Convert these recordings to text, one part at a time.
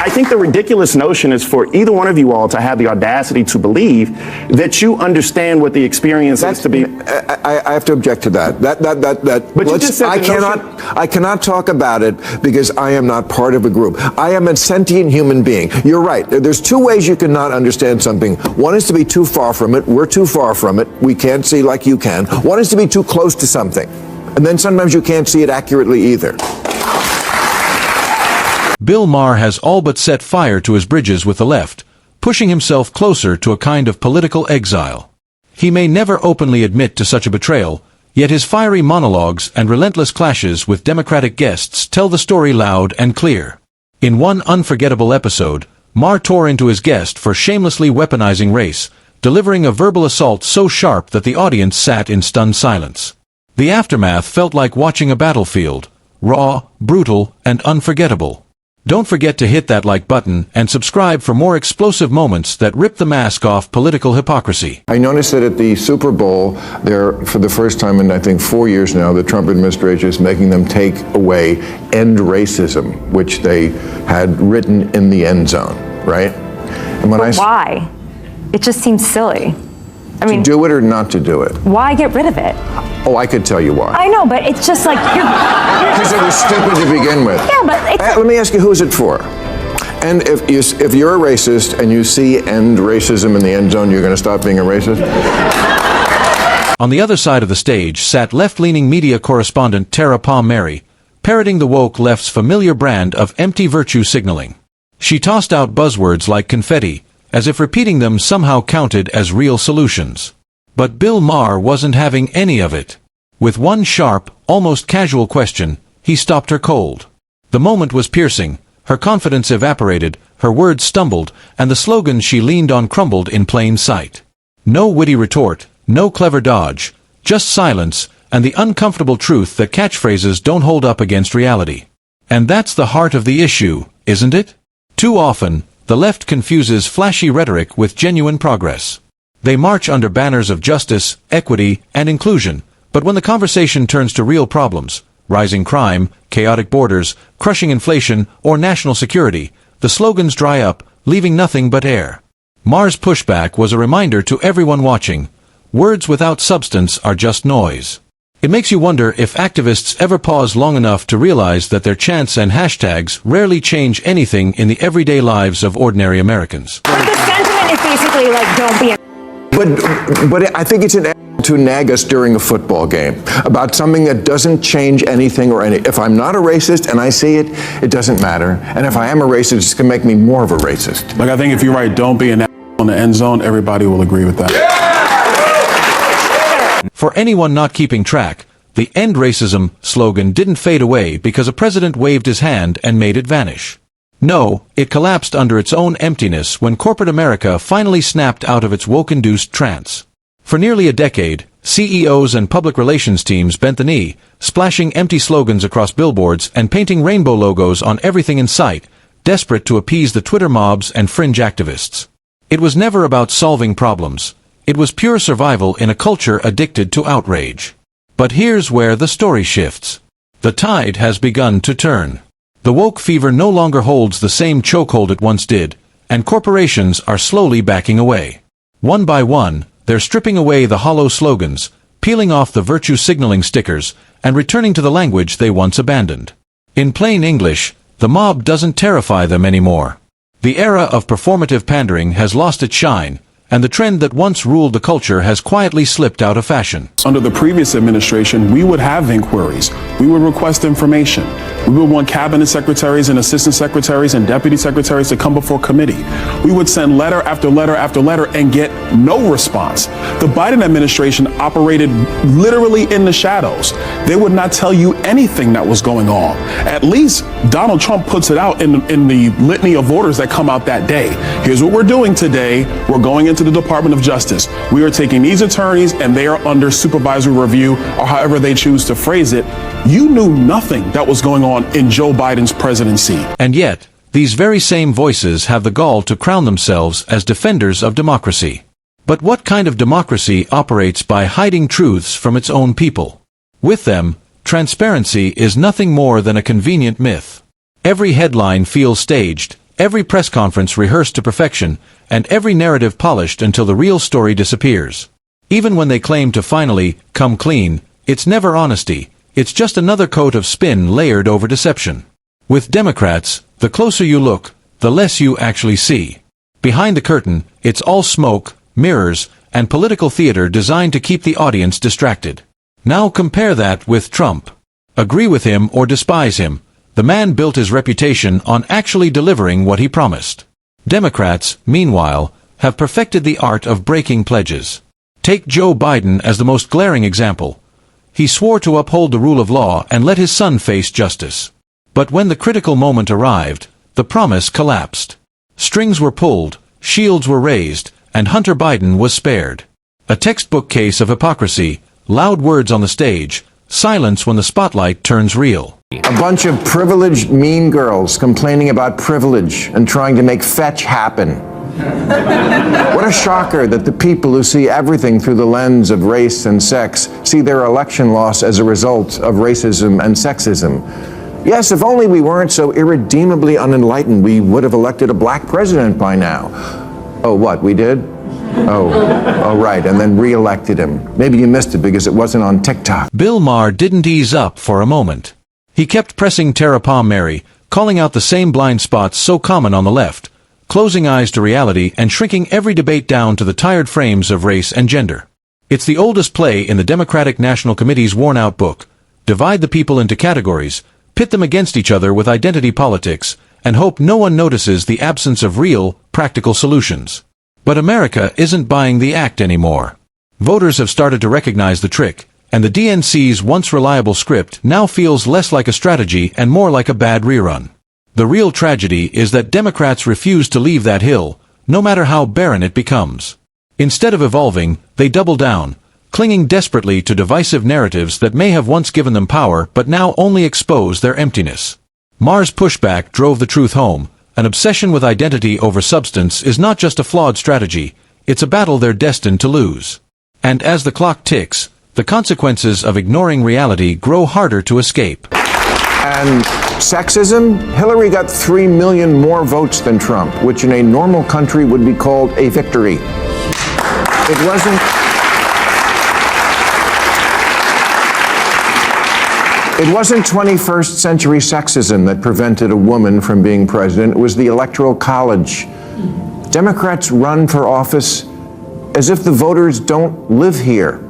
I think the ridiculous notion is for either one of you all to have the audacity to believe that you understand what the experience is to be. I have to object to that. But you just said I cannot talk about it because I am not part of a group. I am a sentient human being. You're right. There's two ways you cannot understand something. One is to be too far from it. We're too far from it. We can't see like you can. One is to be too close to something. And then sometimes you can't see it accurately either. Bill Maher has all but set fire to his bridges with the left, pushing himself closer to a kind of political exile. He may never openly admit to such a betrayal, yet his fiery monologues and relentless clashes with Democratic guests tell the story loud and clear. In one unforgettable episode, Maher tore into his guest for shamelessly weaponizing race, delivering a verbal assault so sharp that the audience sat in stunned silence. The aftermath felt like watching a battlefield, raw, brutal, and unforgettable. Don't forget to hit that like button and subscribe for more explosive moments that rip the mask off political hypocrisy. I noticed that at the Super Bowl, for the first time in I think 4 years now, the Trump administration is making them take away "end racism," which they had written in the end zone, right? And when why? It just seems silly. I mean, to do it or not to do it? Why get rid of it? Oh, I could tell you why. I know, but it's just like because it was stupid to begin with. Yeah, but let me ask you, who's it for? And if you're a racist and you see "end racism" in the end zone, you're going to stop being a racist? On the other side of the stage sat left-leaning media correspondent Tara Palmieri, parroting the woke left's familiar brand of empty virtue signaling. She tossed out buzzwords like confetti, as if repeating them somehow counted as real solutions. But Bill Maher wasn't having any of it. With one sharp, almost casual question, he stopped her cold. The moment was piercing, her confidence evaporated, her words stumbled, and the slogans she leaned on crumbled in plain sight. No witty retort, no clever dodge, just silence, and the uncomfortable truth that catchphrases don't hold up against reality. And that's the heart of the issue, isn't it? Too often, the left confuses flashy rhetoric with genuine progress. They march under banners of justice, equity, and inclusion, but when the conversation turns to real problems, rising crime, chaotic borders, crushing inflation, or national security, the slogans dry up, leaving nothing but air. Maher's pushback was a reminder to everyone watching: words without substance are just noise. It makes you wonder if activists ever pause long enough to realize that their chants and hashtags rarely change anything in the everyday lives of ordinary Americans. But the sentiment is basically like, don't be a... But I think it's an to nag us during a football game about something that doesn't change anything or any. If I'm not a racist and I see it, it doesn't matter. And if I am a racist, it's going to make me more of a racist. Like, I think if you write "don't be an on the end zone," everybody will agree with that. For anyone not keeping track, the "end racism" slogan didn't fade away because a president waved his hand and made it vanish. No, it collapsed under its own emptiness when corporate America finally snapped out of its woke-induced trance. For nearly a decade, CEOs and public relations teams bent the knee, splashing empty slogans across billboards and painting rainbow logos on everything in sight, desperate to appease the Twitter mobs and fringe activists. It was never about solving problems. It was pure survival in a culture addicted to outrage. But here's where the story shifts. The tide has begun to turn. The woke fever no longer holds the same chokehold it once did, and corporations are slowly backing away. One by one, they're stripping away the hollow slogans, peeling off the virtue signaling stickers, and returning to the language they once abandoned. In plain English, the mob doesn't terrify them anymore. The era of performative pandering has lost its shine, and the trend that once ruled the culture has quietly slipped out of fashion. Under the previous administration, we would have inquiries. We would request information. We would want cabinet secretaries and assistant secretaries and deputy secretaries to come before committee. We would send letter after letter after letter and get no response. The Biden administration operated literally in the shadows. They would not tell you anything that was going on. At least Donald Trump puts it out in the litany of orders that come out that day. Here's what we're doing today. We're going into the Department of Justice. We are taking these attorneys and they are under supervisory review, or however they choose to phrase it. You knew nothing that was going on in Joe Biden's presidency. And yet, these very same voices have the gall to crown themselves as defenders of democracy. But what kind of democracy operates by hiding truths from its own people? With them, transparency is nothing more than a convenient myth. Every headline feels staged, Every press conference rehearsed to perfection, and every narrative polished until the real story disappears. Even when they claim to finally come clean, it's never honesty, it's just another coat of spin layered over deception. With Democrats, the closer you look, the less you actually see. Behind the curtain, it's all smoke, mirrors, and political theater designed to keep the audience distracted. Now compare that with Trump. Agree with him or despise him, the man built his reputation on actually delivering what he promised. Democrats, meanwhile, have perfected the art of breaking pledges. Take Joe Biden as the most glaring example. He swore to uphold the rule of law and let his son face justice. But when the critical moment arrived, the promise collapsed. Strings were pulled, shields were raised, and Hunter Biden was spared. A textbook case of hypocrisy, loud words on the stage, silence when the spotlight turns real. A bunch of privileged mean girls complaining about privilege and trying to make fetch happen. What a shocker that the people who see everything through the lens of race and sex see their election loss as a result of racism and sexism. Yes, if only we weren't so irredeemably unenlightened, we would have elected a black president by now. Oh, what, we did? Oh, right, and then re-elected him. Maybe you missed it because it wasn't on TikTok. Bill Maher didn't ease up for a moment. He kept pressing Tara Palm Mary, calling out the same blind spots so common on the left, closing eyes to reality and shrinking every debate down to the tired frames of race and gender. It's the oldest play in the Democratic National Committee's worn-out book. Divide the people into categories, pit them against each other with identity politics, and hope no one notices the absence of real, practical solutions. But America isn't buying the act anymore. Voters have started to recognize the trick, and the DNC's once reliable script now feels less like a strategy and more like a bad rerun. The real tragedy is that Democrats refuse to leave that hill, no matter how barren it becomes. Instead of evolving, they double down, clinging desperately to divisive narratives that may have once given them power but now only expose their emptiness. Maher's pushback drove the truth home. An obsession with identity over substance is not just a flawed strategy, it's a battle they're destined to lose. And as the clock ticks, the consequences of ignoring reality grow harder to escape. And sexism? Hillary got 3 million more votes than Trump, which in a normal country would be called a victory. It wasn't 21st century sexism that prevented a woman from being president. It was the Electoral College. Democrats run for office as if the voters don't live here,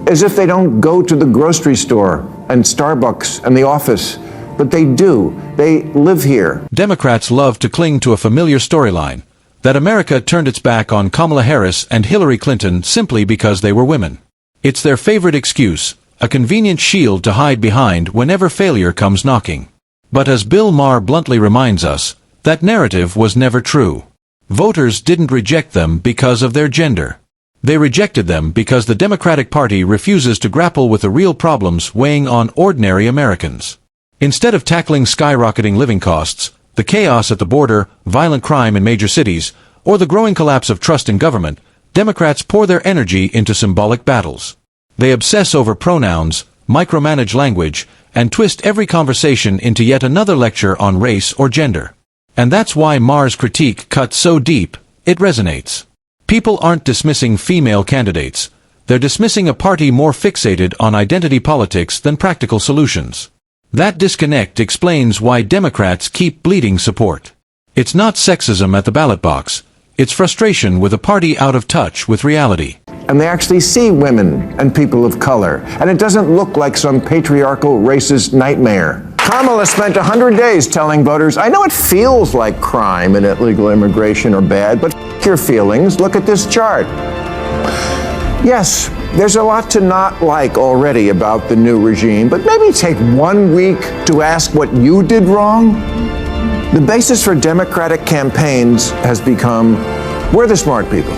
as if they don't go to the grocery store and Starbucks and the office, but they do. They live here. Democrats love to cling to a familiar storyline, that America turned its back on Kamala Harris and Hillary Clinton simply because they were women. It's their favorite excuse, a convenient shield to hide behind whenever failure comes knocking. But as Bill Maher bluntly reminds us, that narrative was never true. Voters didn't reject them because of their gender. They rejected them because the Democratic Party refuses to grapple with the real problems weighing on ordinary Americans. Instead of tackling skyrocketing living costs, the chaos at the border, violent crime in major cities, or the growing collapse of trust in government, Democrats pour their energy into symbolic battles. They obsess over pronouns, micromanage language, and twist every conversation into yet another lecture on race or gender. And that's why Maher's critique cuts so deep, it resonates. People aren't dismissing female candidates. They're dismissing a party more fixated on identity politics than practical solutions. That disconnect explains why Democrats keep bleeding support. It's not sexism at the ballot box. It's frustration with a party out of touch with reality. And they actually see women and people of color. And it doesn't look like some patriarchal, racist nightmare. Kamala spent 100 days telling voters, I know it feels like crime and illegal immigration are bad, but f*** your feelings. Look at this chart. Yes, there's a lot to not like already about the new regime, but maybe take 1 week to ask what you did wrong. The basis for Democratic campaigns has become, we're the smart people.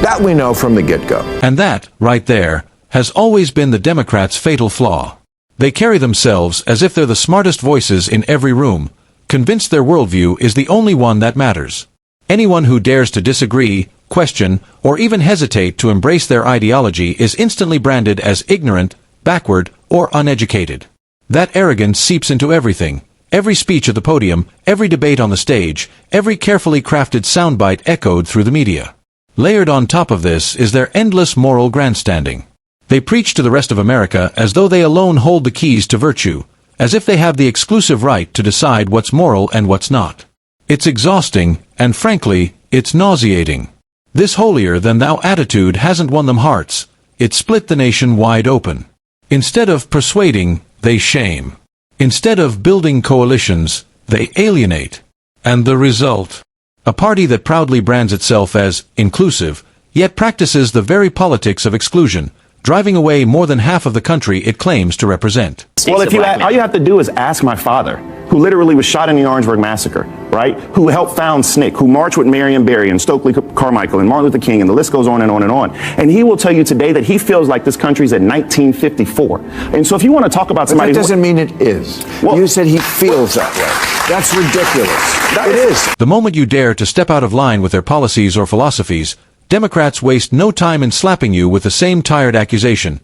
That we know from the get-go. And that, right there, has always been the Democrats' fatal flaw. They carry themselves as if they're the smartest voices in every room, convinced their worldview is the only one that matters. Anyone who dares to disagree, question, or even hesitate to embrace their ideology is instantly branded as ignorant, backward, or uneducated. That arrogance seeps into everything, Every speech at the podium, every debate on the stage, every carefully crafted soundbite echoed through the media. Layered on top of this is their endless moral grandstanding. They preach to the rest of America as though they alone hold the keys to virtue, as if they have the exclusive right to decide what's moral and what's not. It's exhausting, and frankly, it's nauseating. This holier-than-thou attitude hasn't won them hearts, it split the nation wide open. Instead of persuading, they shame. Instead of building coalitions, they alienate. And the result? A party that proudly brands itself as inclusive, yet practices the very politics of exclusion, driving away more than half of the country it claims to represent. Well, all you have to do is ask my father, who literally was shot in the Orangeburg Massacre, right? Who helped found SNCC, who marched with Marion Barry and Stokely Carmichael and Martin Luther King, and the list goes on and on and on. And he will tell you today that he feels like this country's in 1954. And so if you want to talk about somebody... That doesn't mean it is. Well, you said he feels that way. That's ridiculous. It is. The moment you dare to step out of line with their policies or philosophies, Democrats waste no time in slapping you with the same tired accusation.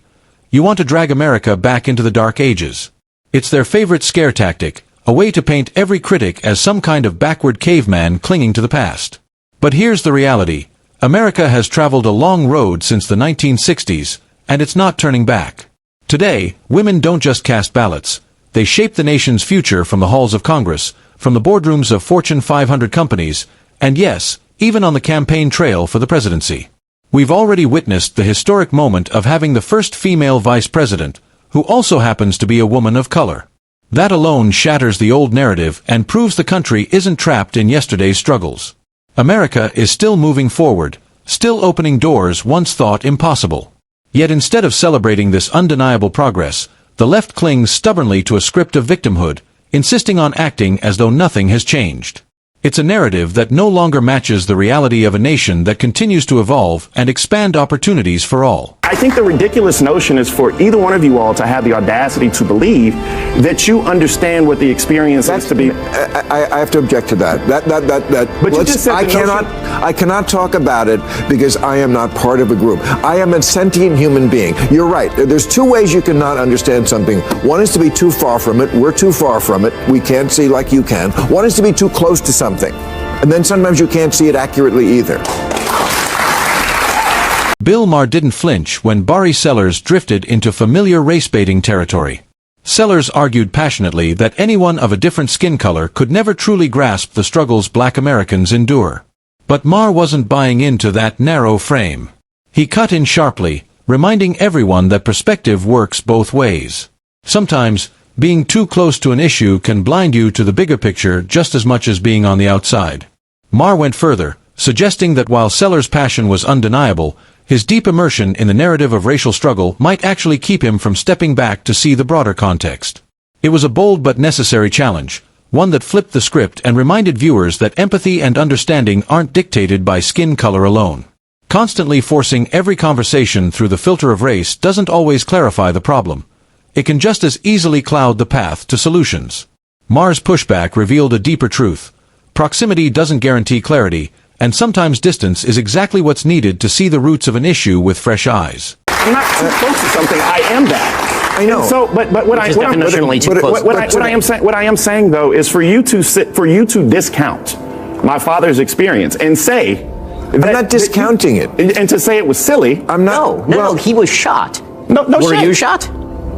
You want to drag America back into the dark ages. It's their favorite scare tactic, a way to paint every critic as some kind of backward caveman clinging to the past. But here's the reality. America has traveled a long road since the 1960s, and it's not turning back. Today, women don't just cast ballots. They shape the nation's future from the halls of Congress, from the boardrooms of Fortune 500 companies, and yes, even on the campaign trail for the presidency. We've already witnessed the historic moment of having the first female vice president, who also happens to be a woman of color. That alone shatters the old narrative and proves the country isn't trapped in yesterday's struggles. America is still moving forward, still opening doors once thought impossible. Yet instead of celebrating this undeniable progress, the left clings stubbornly to a script of victimhood, insisting on acting as though nothing has changed. It's a narrative that no longer matches the reality of a nation that continues to evolve and expand opportunities for all. I think the ridiculous notion is for either one of you all to have the audacity to believe that you understand what the experience is to be. I have to object to that. But you just said I cannot talk about it because I am not part of a group. I am a sentient human being. You're right. There's two ways you cannot understand something. One is to be too far from it. We're too far from it. We can't see like you can. One is to be too close to something. And then sometimes you can't see it accurately either. Bill Maher didn't flinch when Barry Sellers drifted into familiar race-baiting territory. Sellers argued passionately that anyone of a different skin color could never truly grasp the struggles black Americans endure. But Maher wasn't buying into that narrow frame. He cut in sharply, reminding everyone that perspective works both ways. Sometimes, being too close to an issue can blind you to the bigger picture just as much as being on the outside. Maher went further, suggesting that while Sellers' passion was undeniable, his deep immersion in the narrative of racial struggle might actually keep him from stepping back to see the broader context. It was a bold but necessary challenge, one that flipped the script and reminded viewers that empathy and understanding aren't dictated by skin color alone. Constantly forcing every conversation through the filter of race doesn't always clarify the problem. It can just as easily cloud the path to solutions. Maher's pushback revealed a deeper truth. Proximity doesn't guarantee clarity, and sometimes distance is exactly what's needed to see the roots of an issue with fresh eyes. I'm not too close to something. I am that. I know. And so, but what I am saying though is for you to discount my father's experience and say that, I'm not discounting it, and to say it was silly. I'm not. No, he was shot. No, Were shit. you shot?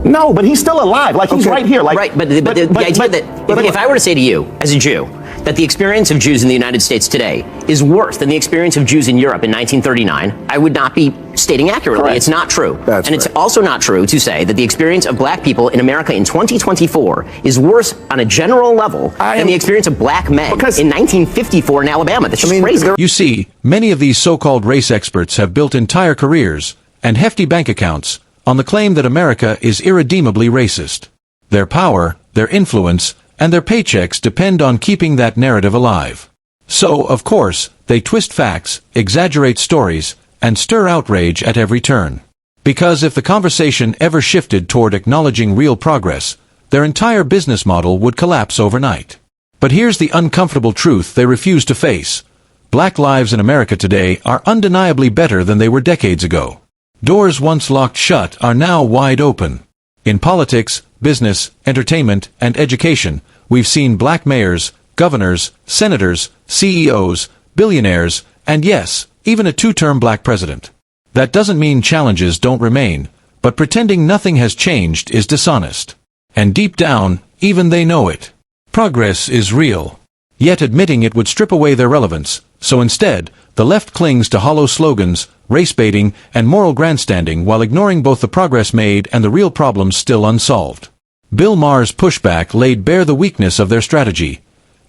No, but he's still alive. Like he's right here. Like right, but the idea that if I were to say to you as a Jew that the experience of Jews in the United States today is worse than the experience of Jews in Europe in 1939, I would not be stating accurately. Correct. It's not true. It's also not true to say that the experience of black people in America in 2024 is worse on a general level than the experience of black men in 1954 in Alabama. That's just crazy. You see, many of these so-called race experts have built entire careers and hefty bank accounts on the claim that America is irredeemably racist. Their power, their influence, and their paychecks depend on keeping that narrative alive. So, of course, they twist facts, exaggerate stories, and stir outrage at every turn. Because if the conversation ever shifted toward acknowledging real progress, their entire business model would collapse overnight. But here's the uncomfortable truth they refuse to face. Black lives in America today are undeniably better than they were decades ago. Doors once locked shut are now wide open. In politics, business, entertainment, and education, We've seen black mayors, governors, senators, CEOs, billionaires, and yes, even a two-term black president. That doesn't mean challenges don't remain, but pretending nothing has changed is dishonest. And deep down, even they know it. Progress is real. Yet admitting it would strip away their relevance, so instead, the left clings to hollow slogans, race baiting, and moral grandstanding while ignoring both the progress made and the real problems still unsolved. Bill Maher's pushback laid bare the weakness of their strategy.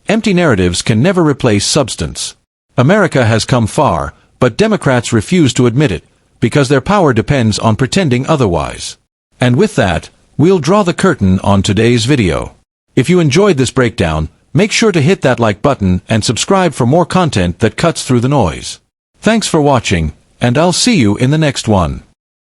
Empty narratives can never replace substance. America has come far, but Democrats refuse to admit it, because their power depends on pretending otherwise. And with that, we'll draw the curtain on today's video. If you enjoyed this breakdown, make sure to hit that like button and subscribe for more content that cuts through the noise. Thanks for watching, and I'll see you in the next one.